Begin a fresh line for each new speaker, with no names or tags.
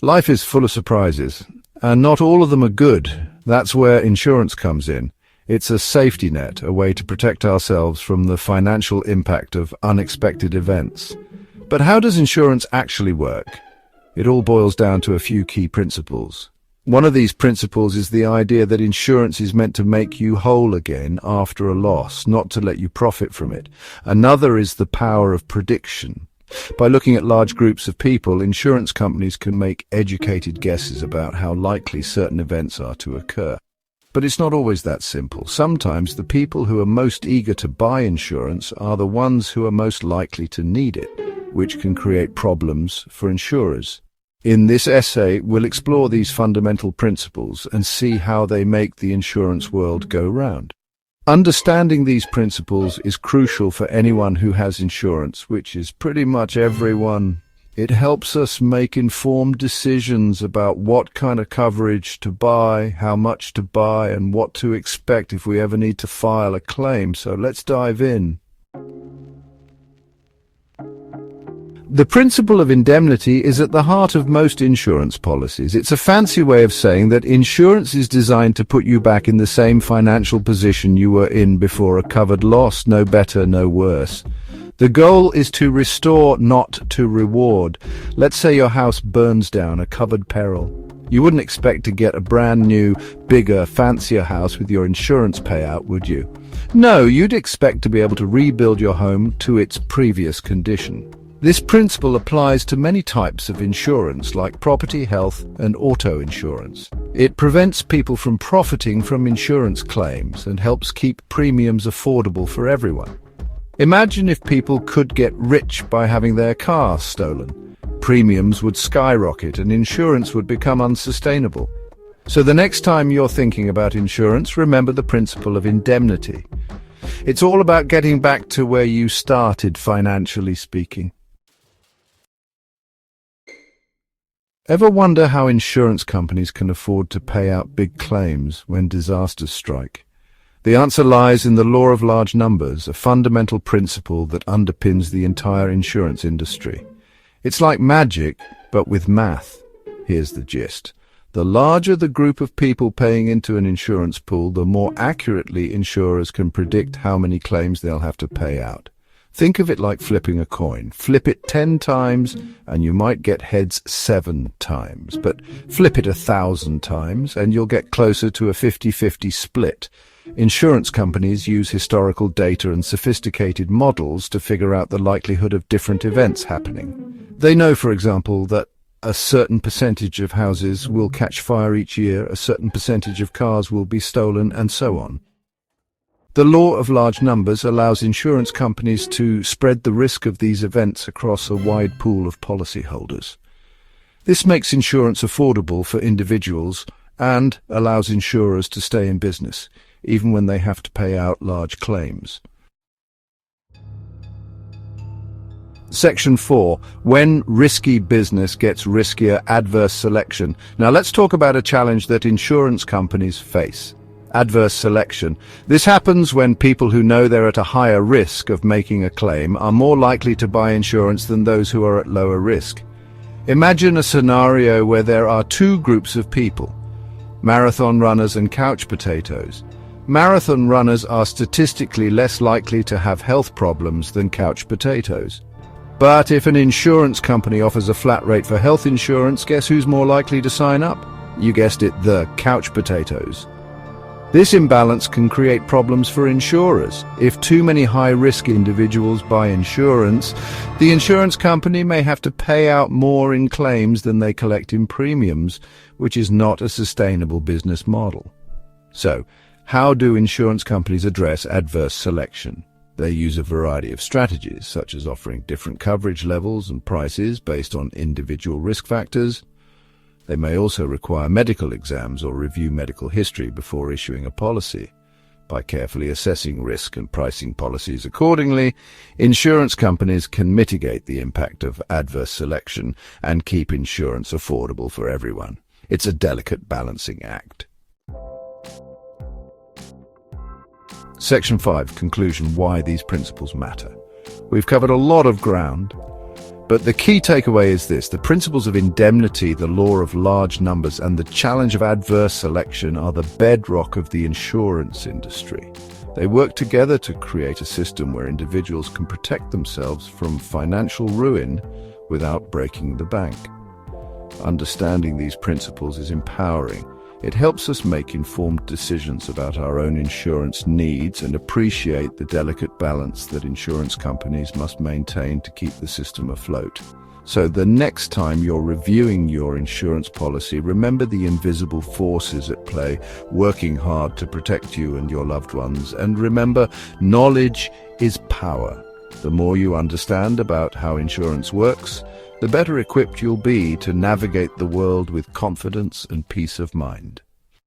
Life is full of surprises, and not all of them are good. That's where insurance comes in. It's a safety net, a way to protect ourselves from the financial impact of unexpected events. But how does insurance actually work? It all boils down to a few key principles. One of these principles is the idea that insurance is meant to make you whole again after a loss, not to let you profit from it. Another is the power of prediction. By looking at large groups of people, insurance companies can make educated guesses about how likely certain events are to occur. But it's not always that simple. Sometimes the people who are most eager to buy insurance are the ones who are most likely to need it, which can create problems for insurers. In this essay, we'll explore these fundamental principles and see how they make the insurance world go round. Understanding these principles is crucial for anyone who has insurance, which is pretty much everyone. It helps us make informed decisions about what kind of coverage to buy, how much to buy, and what to expect if we ever need to file a claim. So let's dive in. The principle of indemnity is at the heart of most insurance policies. It's a fancy way of saying that insurance is designed to put you back in the same financial position you were in before a covered loss, no better, no worse. The goal is to restore, not to reward. Let's say your house burns down, a covered peril. You wouldn't expect to get a brand new, bigger, fancier house with your insurance payout, would you? No, you'd expect to be able to rebuild your home to its previous condition. This principle applies to many types of insurance, like property, health, and auto insurance. It prevents people from profiting from insurance claims and helps keep premiums affordable for everyone. Imagine if people could get rich by having their cars stolen. Premiums would skyrocket and insurance would become unsustainable. So the next time you're thinking about insurance, remember the principle of indemnity. It's all about getting back to where you started, financially speaking. Ever wonder how insurance companies can afford to pay out big claims when disasters strike? The answer lies in the law of large numbers, a fundamental principle that underpins the entire insurance industry. It's like magic, but with math. Here's the gist. The larger the group of people paying into an insurance pool, the more accurately insurers can predict how many claims they'll have to pay out. Think of it like flipping a coin. Flip it 10 times and you might get heads 7 times. But flip it 1,000 times and you'll get closer to a 50-50 split. Insurance companies use historical data and sophisticated models to figure out the likelihood of different events happening. They know, for example, that a certain percentage of houses will catch fire each year, a certain percentage of cars will be stolen, and so on. The law of large numbers allows insurance companies to spread the risk of these events across a wide pool of policyholders. This makes insurance affordable for individuals and allows insurers to stay in business, even when they have to pay out large claims. Section 4. When risky business gets riskier, adverse selection. Now let's talk about a challenge that insurance companies face. Adverse selection. This happens when people who know they're at a higher risk of making a claim are more likely to buy insurance than those who are at lower risk. Imagine a scenario where there are two groups of people, marathon runners and couch potatoes. Marathon runners are statistically less likely to have health problems than couch potatoes. But if an insurance company offers a flat rate for health insurance, guess who's more likely to sign up? You guessed it, the couch potatoes. This imbalance can create problems for insurers. If too many high-risk individuals buy insurance, the insurance company may have to pay out more in claims than they collect in premiums, which is not a sustainable business model. So, how do insurance companies address adverse selection? They use a variety of strategies, such as offering different coverage levels and prices based on individual risk factors. They may also require medical exams or review medical history before issuing a policy. By carefully assessing risk and pricing policies accordingly, insurance companies can mitigate the impact of adverse selection and keep insurance affordable for everyone. It's a delicate balancing act. Section 5. Conclusion. Why these principles matter. We've covered a lot of ground, But the key takeaway is this: the principles of indemnity, the law of large numbers, and the challenge of adverse selection are the bedrock of the insurance industry. They work together to create a system where individuals can protect themselves from financial ruin without breaking the bank. Understanding these principles is empowering. It helps us make informed decisions about our own insurance needs and appreciate the delicate balance that insurance companies must maintain to keep the system afloat. So the next time you're reviewing your insurance policy, remember the invisible forces at play, working hard to protect you and your loved ones. And remember, knowledge is power. The more you understand about how insurance works, the better equipped you'll be to navigate the world with confidence and peace of mind.